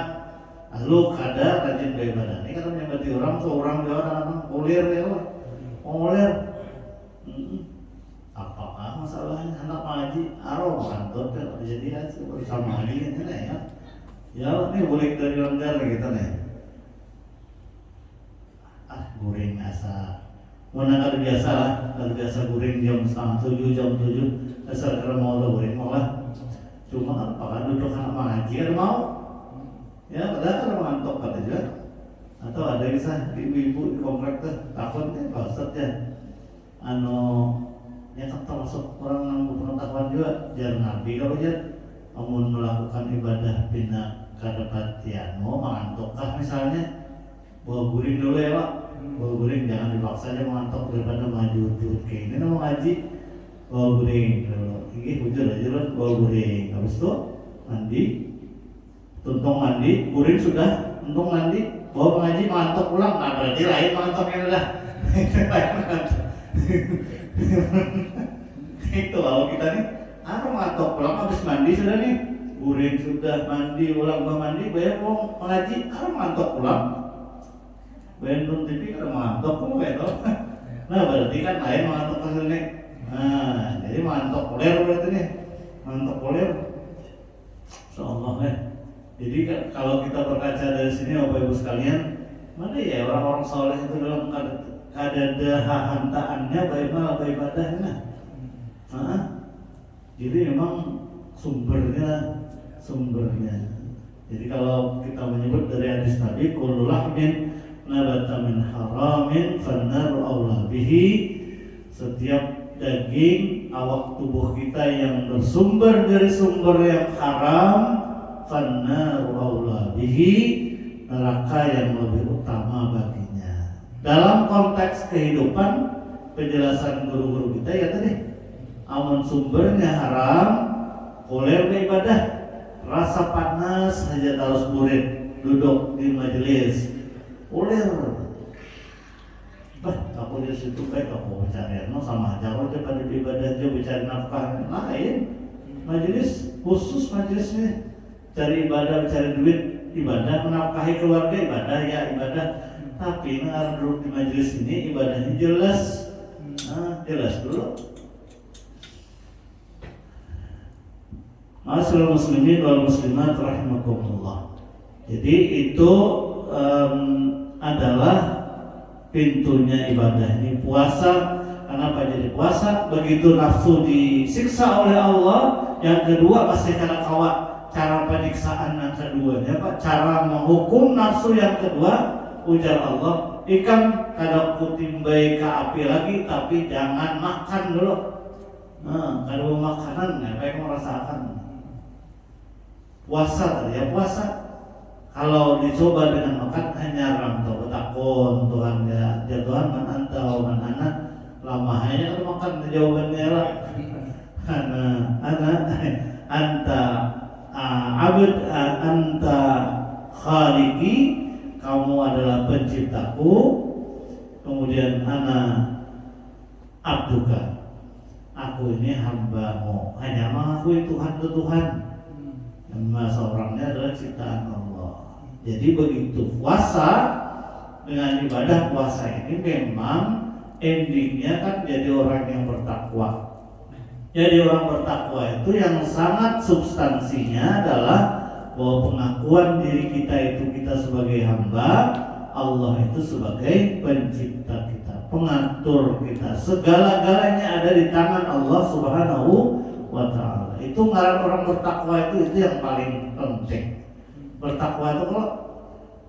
lalu kada rajin beribadah. Ini kan menyebati orang, seorang dia orang kulir ya lah, kulir. Apakah masalahnya anak ngaji arah kantor kan jadi aja bersama lagi kan ya? Ya ini boleh dari lenggar gitu nih. Goreng asa. Mana kalau biasa lah, kalau biasa goreng jam 6:30 jam 7 asal kalau mau goreng mau lah. Cuma apakah duduk anak ngaji ada mau? Ya padahal kan ngantuk pada juga. Atau ada kisah ibu-ibu di komplek tuh takutnya pasat ya. Ya kan termasuk orang yang pengetahuan juga jangan nabi kalau dia namun melakukan ibadah bina kadapatiano mengantukkah misalnya bawa guring dulu ya pak, bawa guring jangan dipaksa aja mengantuk daripada maju kayak ini mau ngaji bawa guring dulu ini hujur aja kan bawa guring habis itu mandi tuntung mandi guring sudah tuntung mandi bawa pengaji mengantuk pulang nah berarti lain mengantuknya udah itu kalau kita nih mengantuk pulang habis mandi sudah nih guring sudah mandi ulang mandi bayar mau mengaji mengantuk pulang Bandung TV kan mantap kok gitu. Nah berarti kan lain mantap hasilnya. Nah jadi mantap poler berarti nih, mantap poler. Insyaallah ya. Jadi kalau kita berkaca dari sini Bapak Ibu sekalian, mana ya orang-orang soleh itu dalam keadaannya bagaimana ibadahnya. Jadi memang sumbernya. Jadi kalau kita menyebut dari hadis Nabi kullu lahmin nabata min haramin fannaru aula bihi, setiap daging awak tubuh kita yang bersumber dari sumber yang haram fannaru aula bihi, neraka yang lebih utama baginya. Dalam konteks kehidupan penjelasan guru-guru kita ya tadi amun sumbernya haram boleh beribadah, rasa panas saja harus murid duduk di majelis ulir, aku di situ baik aku bicara sama aja aku pada ibadah aja bicara nafkah lain, majelis khusus majelisnya cari ibadah cari duit ibadah menafkahi keluarga ibadah ya ibadah, tapi duduk di majelis ini ibadahnya jelas, jelas dulu. Ma'asyiral muslimin wal muslimat rahimakumullah. Jadi itu adalah pintunya ibadah ini puasa. Kenapa jadi puasa? Begitu nafsu disiksa oleh Allah. Yang kedua masih karena cara penyiksaan yang keduanya Pak, cara menghukum nafsu yang kedua ujar Allah ikan kada kutimbai ke api lagi tapi jangan makan dulu. Kada makanan apa yang merasakan puasa tadi ya puasa. Kalau dicoba dengan makan hanya rantau takun Tuhan ya Tuhan man anta wa man ana lama hanya kalau makan jawabannya lah ana anta abd anta khaliqi, kamu adalah penciptaku, kemudian ana abduka, aku ini hambamu, hanya mengakui Tuhan itu Tuhan. Masa orangnya adalah ciptaan Allah. Jadi begitu puasa dengan ibadah puasa ini memang endingnya kan jadi orang yang bertakwa. Jadi orang bertakwa itu yang sangat substansinya adalah bahwa pengakuan diri kita itu kita sebagai hamba, Allah itu sebagai pencipta kita, pengatur kita, segala-galanya ada di tangan Allah Subhanahu wa ta'ala. Itu ngaran orang bertakwa itu yang paling penting. Bertakwa itu kalau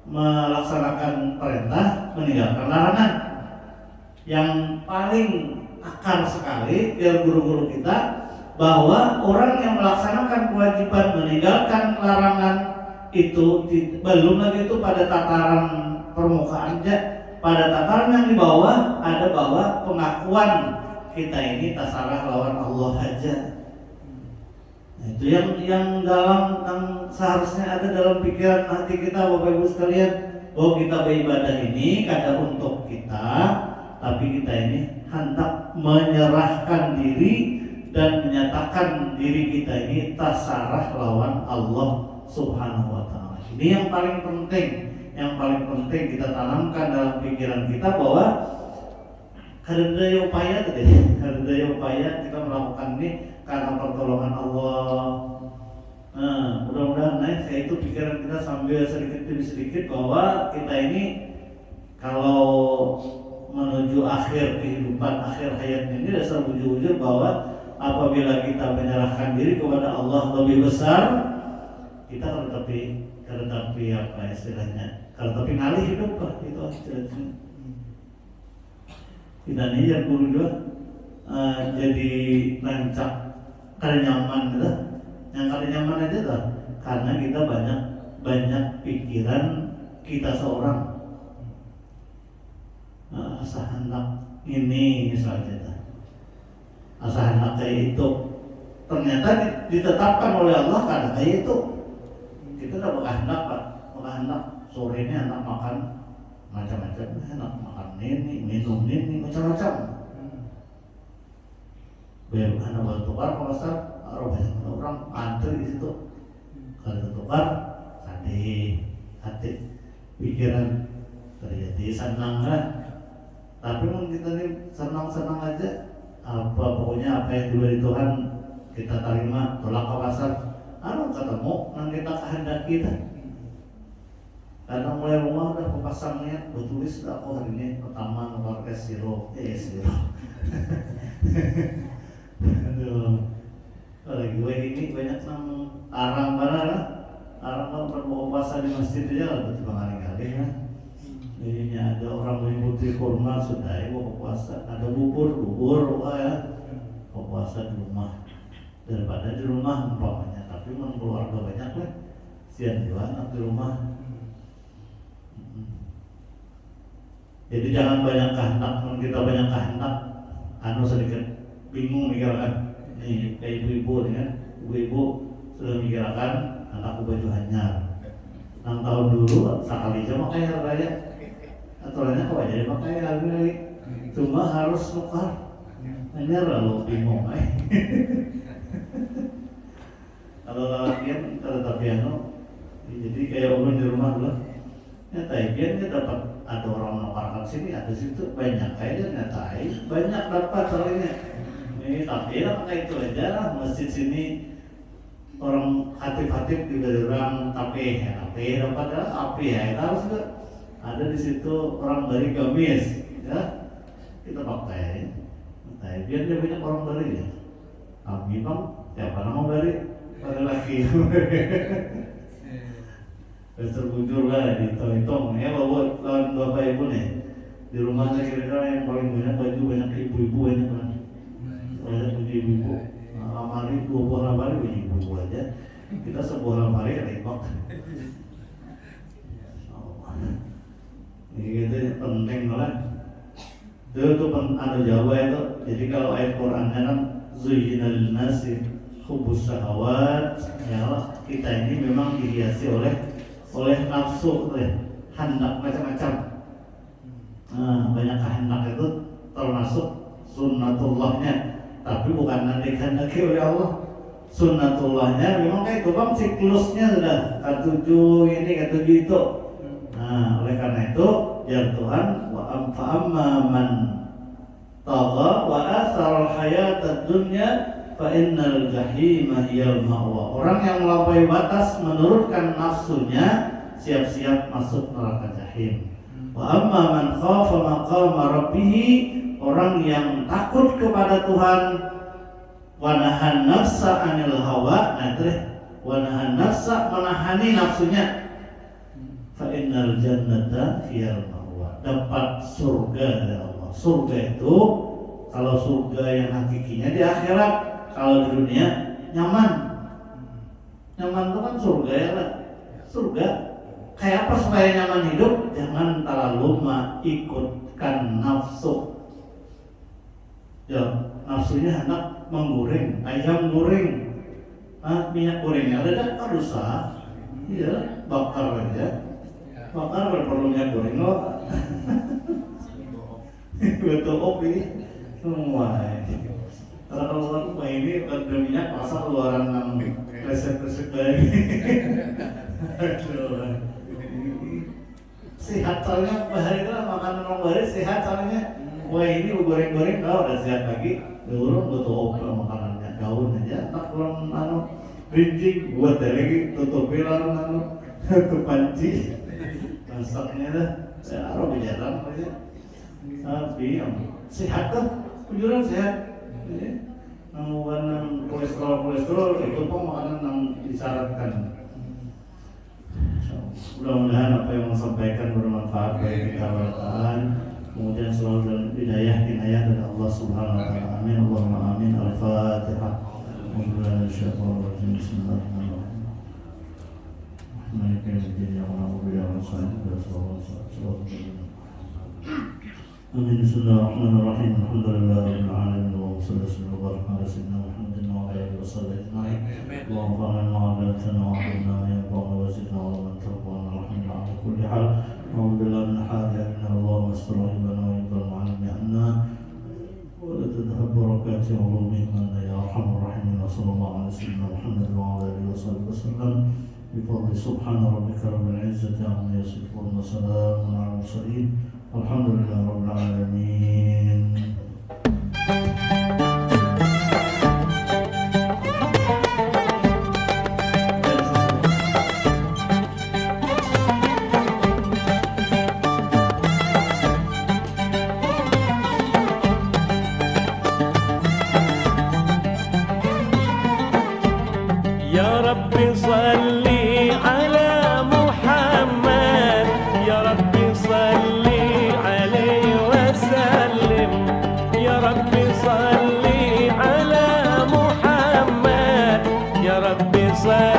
melaksanakan perintah, meninggalkan larangan. Yang paling akar sekali biar guru-guru kita bahwa orang yang melaksanakan kewajiban meninggalkan larangan itu belum lagi itu pada tataran permukaan aja, pada tataran yang di bawah ada bahwa pengakuan kita ini tasarah lawan Allah aja. Nah, itu yang dalam yang seharusnya ada dalam pikiran hati kita, Bapak Ibu sekalian, bahwa kita beribadah ini kadang untuk kita, tapi kita ini hendak menyerahkan diri dan menyatakan diri kita ini tasarah lawan Allah Subhanahu wa ta'ala. Ini yang paling penting kita tanamkan dalam pikiran kita bahwa daya upaya kita melakukan ini karena pertolongan Allah. Nah, mudah-mudahan saya itu pikiran kita sambil sedikit demi sedikit bahwa kita ini kalau menuju akhir kehidupan, akhir hayat ini dasar wujud-wujud bahwa apabila kita menyerahkan diri kepada Allah lebih besar, kita kalau tapi apa istilahnya, kalau tapi ngalih hidup lah, itu istilahnya. Kita nih yang dulu juga jadi lancak, kada nyaman gitu. Yang kada nyaman aja tuh, karena kita banyak pikiran kita seorang. Asa hendak ini misalnya, asa hendak kayak itu, ternyata ditetapkan oleh Allah karena kayak itu. Kita udah bakal hendak sore ini hendak makan macam-macam, hendak makan ini, minum ini, macam-macam. Biar anak bertukar kalau pasar, banyak orang antri di situ. Kalau bertukar, hati pikiran terjadi senang kan. Tapi kalau kita ini senang-senang aja, pokoknya apa yang dulu di Tuhan kita terima, tolak ke pasar, ketemu nang kita kehendak kita. Karena mulai rumah udah kepasangnya, bertulis aku hari ini pertama nomor S0. Aduh, lagi gue ini banyak nang arang berbuka puasa di masjid aja, betul kali ya. Ini ada orang beli putri kurma sudah buka puasa, ada bubur ya, buka puasa di rumah daripada di rumah umpamanya. Tapi keluarga banyak lah, sian juga anak di rumah. Jadi jangan banyak kehendak, kita banyak kehendak, sedikit bingung mikirkan. Nih kayak ibu-ibu nih kan, ibu-ibu sudah mikirkan anakku baju hanyar. 6 tahun dulu sekali aja makanya raya. Aturannya kok jadi pakai lagi, cuma harus nukar. Hanyar lalu bingung Kalau latihan ada piano, jadi kayak ulun di rumah dulu. Ya tapian dia dapat ada orang nukarkan sini, ada situ banyak kayaknya banyak dapat soalnya. Ini tapi pakai itu aja masjid sini orang hatip juga orang tapi dapat api ya harus juga ada di situ orang dari gamis ya kita pakai biar dia banyak orang dari ya kami bang siapa nama dari pada laki terbujur lah dihitung ya bawa lawan bapak ibu nih di rumahnya kira-kira yang paling banyak baju banyak ibu-ibu banyak kan banyak ibu-ibu lamari 2 buah lamari baju ibu aja kita sebuah lamari ada ibak ini gitu penting lah itu ada Jawa itu jadi kalau ayat Qurannya kan zuyyina lin-nasi hubbus syahawat ya kita ini memang dihiasi oleh nafsu hendak macam-macam. Banyak kehendak itu termasuk sunnatullahnya, tapi bukan nanti kehendaki oleh Allah. Sunnatullahnya memang kayak itu bang siklusnya sudah ke-7 ini ke-7 itu. Oleh karena itu ya Tuhan wa amma man tagha wa athara al-hayata dunya fa innal jahima hiyal ma'wa. Orang yang melampaui batas menurutkan nafsunya siap-siap masuk neraka jahim. Wa amma man khafa maqama rabbih, orang yang takut kepada Tuhan, wa nahan nafsa anil hawa, wa nahan nafsa, menahani nafsunya, fa innal jannata hiyal ma'wa, dapat surga dari Allah. Surga itu, kalau surga yang hakikinya di akhirat, kalau di dunia nyaman. Nyaman itu kan surga ya lah. Surga kayak apa supaya nyaman hidup? Jangan terlalu ikutkan nafsu. Ya, nafsunya hendak menggoreng ayam goreng, minyak gorengnya ada dah, aduh sah, iya bakar aja, bakar perlu minyak goreng loh, betul kopi semua. Kalau ini ada minyak pasar luaran nang resep-resep lagi. Sehat soalnya bahari lah, makan orang bahari sehat soalnya. Wah ini goreng-goreng kau udah sehat lagi. Dulu betul makanannya daun aja, tak kurang rincing buat lagi tutup pilar tutup panci masaknya dah. Ya orang berjalan aja. Tapi sehat tuh, kejuran sehat. Bukan kolesterol itu kok makanan yang disyaratkan. Mudah-mudahan apa yang disampaikan bermanfaat bagi kita wartawan, kemudian selalu dalam hidayah dari Allah Subhanahu wa taala. Amin Allahumma amin. Al-Fatihah. Bismillahirrahmanirrahim. Amin. Bismillahirrahmanirrahim. Alhamdulillahirabbil alamin wa sallallahu ala sayyidina Muhammadin wa ala alihi wasallam. Allahumma inna a'lamuka wa inna yanfa'una wa zidna wa man taqwana rahmana ala kulli hal. Alhamdulillah min hadina Allahumma astaghfir lana wa yaqbal ma'ana anna wa la tadhhab barakati ulumina ya arhamar rahimin. Sallallahu ala sayyidina Muhammad wa ala alihi wasallam. Bi subhana rabbika rabbil izzati amma yasifun wa salamun ala mursalin. Alhamdulillah rabbil alamin. Ya Rabbi salli ala Muhammad, Ya Rabbi salli alaihi wasallim, Ya Rabbi salli ala Muhammad, Ya Rabbi salli